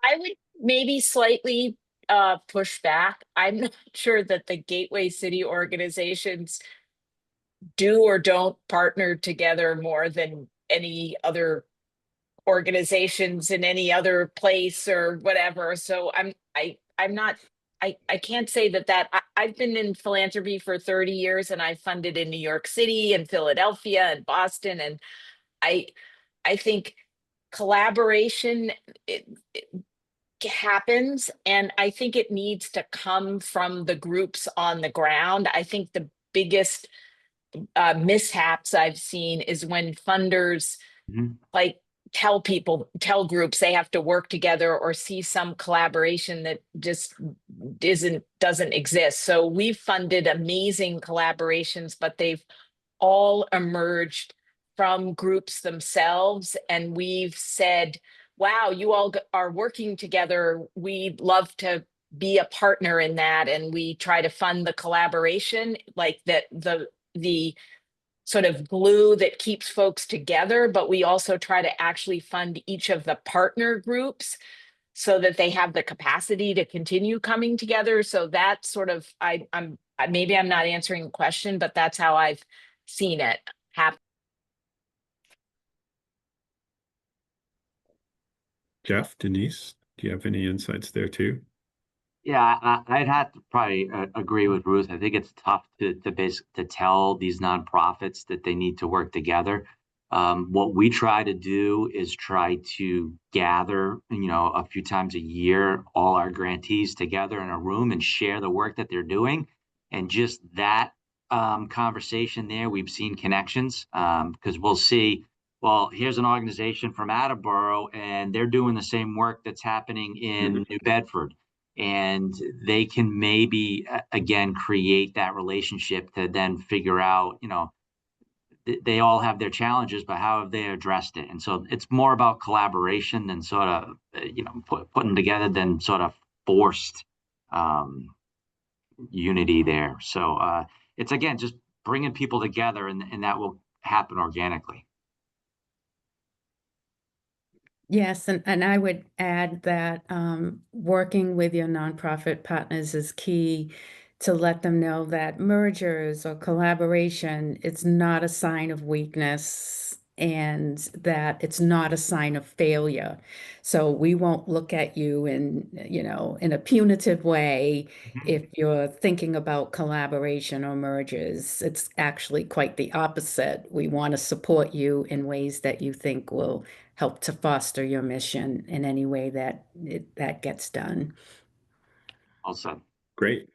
I would maybe slightly push back. I'm not sure that the Gateway City organizations do or don't partner together more than any other organizations in any other place or whatever. So I'm not, I can't say I've been in philanthropy for 30 years and I funded in New York City and Philadelphia and Boston. And I think collaboration it happens, and I think it needs to come from the groups on the ground. I think the biggest mishaps I've seen is when funders Mhm. like tell groups they have to work together or see some collaboration that just doesn't exist. So we've funded amazing collaborations, but they've all emerged from groups themselves, and we've said, wow, you all are working together, we'd love to be a partner in that, and we try to fund the collaboration, like that the sort of glue that keeps folks together, but we also try to actually fund each of the partner groups so that they have the capacity to continue coming together. So that's sort of, maybe I'm not answering the question, but that's how I've seen it happen. Jeff, Denise, do you have any insights there too? Yeah, I'd have to probably agree with Ruth. I think it's tough to tell these nonprofits that they need to work together. What we try to do is try to gather, a few times a year, all our grantees together in a room and share the work that they're doing. And just that conversation there, we've seen connections, because we'll see, well, here's an organization from Attleboro and they're doing the same work that's happening in New Bedford. And they can maybe again create that relationship to then figure out, they all have their challenges, but how have they addressed it? And so it's more about collaboration than sort of putting together than sort of forced unity there. So it's again just bringing people together, and that will happen organically. Yes, and I would add that working with your nonprofit partners is key to let them know that mergers or collaboration, it's not a sign of weakness and that it's not a sign of failure. So we won't look at you in a punitive way if you're thinking about collaboration or mergers. It's actually quite the opposite. We want to support you in ways that you think will help to foster your mission in any way that that gets done. Also, Great.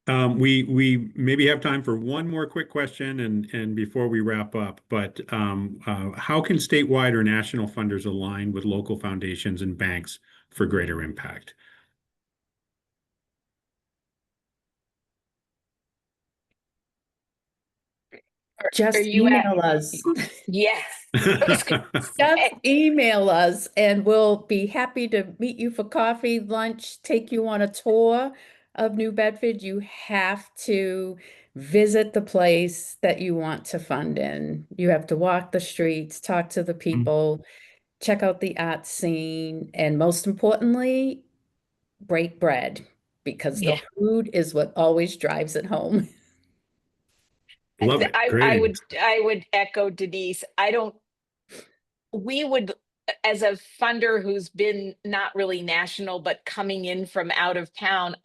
We maybe have time for one more quick question and before we wrap up, but how can statewide or national funders align with local foundations and banks for greater impact? Just Are you at? email us. Yeah. Just email us and we'll be happy to meet you for coffee, lunch, take you on a tour of New Bedford. You have to visit the place that you want to fund in. You have to walk the streets, talk to the people, check out the art scene, and most importantly, break bread because Yeah. the food is what always drives it home. Love it. Great answer. I would echo Denise. We would, as a funder who's been not really national, but coming in from out of town,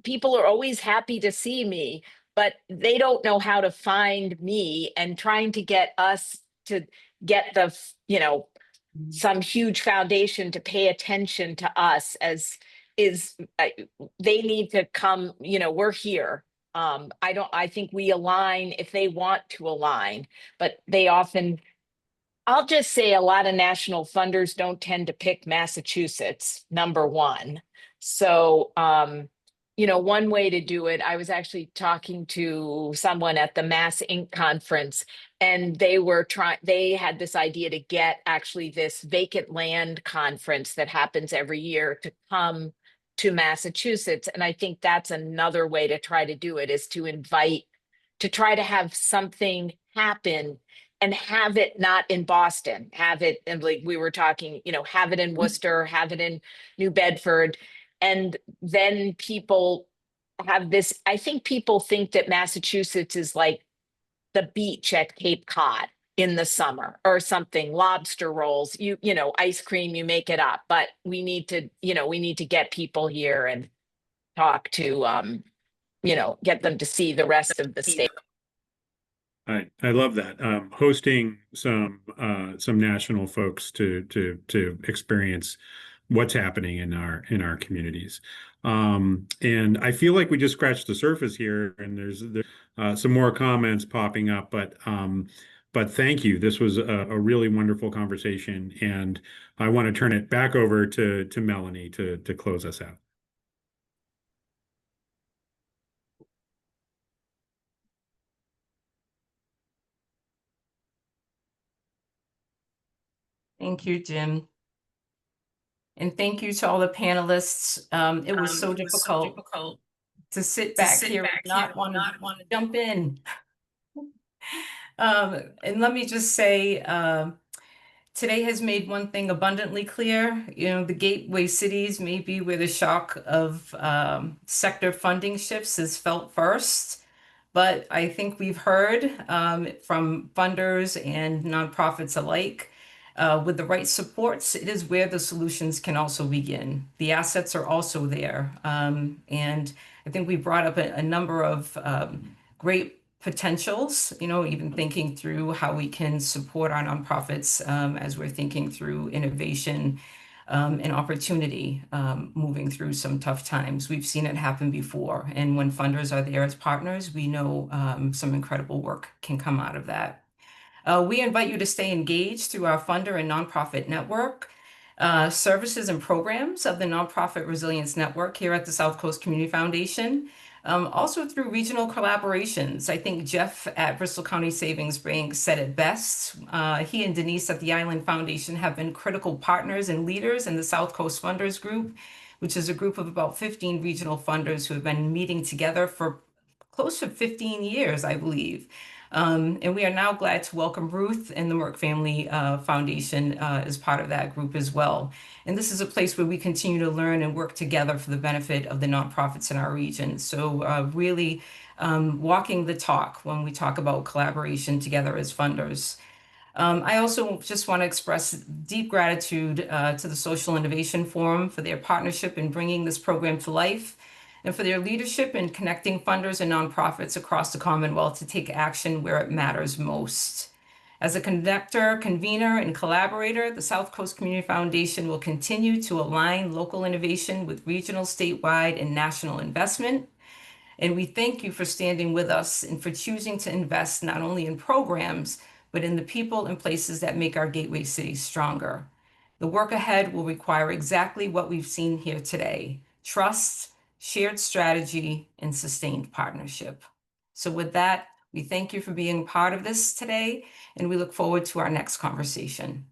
people are always happy to see me, but they don't know how to find me, and trying to get us to get some huge foundation to pay attention to us they need to come, we're here. I think we align if they want to align, but I'll just say a lot of national funders don't tend to pick Massachusetts, number one. So, one way to do it, I was actually talking to someone at the Mass Inc. conference, and they had this idea to get actually this vacant land conference that happens every year to come to Massachusetts. And I think that's another way to try to do it, is to invite, to try to have something happen and have it not in Boston, have it, and like we were talking, have it in Worcester, have it in New Bedford. And then people have this, I think people think that Massachusetts is like the beach at Cape Cod in the summer or something, lobster rolls, ice cream, you make it up. But we need to get people here and talk to, get them to see the rest of the state. I love that. Hosting some national folks to experience what's happening in our communities. And I feel like we just scratched the surface here, and there's some more comments popping up, but thank you. This was a really wonderful conversation, and I want to turn it back over to Melanie to close us out. Thank you, Jim. And thank you to all the panelists. It was so difficult to sit back here and not want to jump in. And let me just say, today has made one thing abundantly clear. The gateway cities may be where the shock of sector funding shifts is felt first. But I think we've heard from funders and nonprofits alike, with the right supports, it is where the solutions can also begin. The assets are also there. And I think we brought up a number of great potentials, even thinking through how we can support our nonprofits as we're thinking through innovation and opportunity moving through some tough times. We've seen it happen before. And when funders are there as partners, we know some incredible work can come out of that. We invite you to stay engaged through our funder and nonprofit network, services and programs of the Nonprofit Resilience Network here at the South Coast Community Foundation. Also through regional collaborations. I think Jeff at Bristol County Savings Bank said it best. He and Denise at the Island Foundation have been critical partners and leaders in the South Coast Funders Group, which is a group of about 15 regional funders who have been meeting together for close to 15 years, I believe. And we are now glad to welcome Ruth and the Merck Family Foundation as part of that group as well. And this is a place where we continue to learn and work together for the benefit of the nonprofits in our region. So really walking the talk when we talk about collaboration together as funders. I also just want to express deep gratitude to the Social Innovation Forum for their partnership in bringing this program to life, and for their leadership in connecting funders and nonprofits across the Commonwealth to take action where it matters most. As a conductor, convener, and collaborator, the South Coast Community Foundation will continue to align local innovation with regional, statewide, and national investment. And we thank you for standing with us and for choosing to invest not only in programs, but in the people and places that make our gateway cities stronger. The work ahead will require exactly what we've seen here today: trust, shared strategy, and sustained partnership. So with that, we thank you for being part of this today, and we look forward to our next conversation.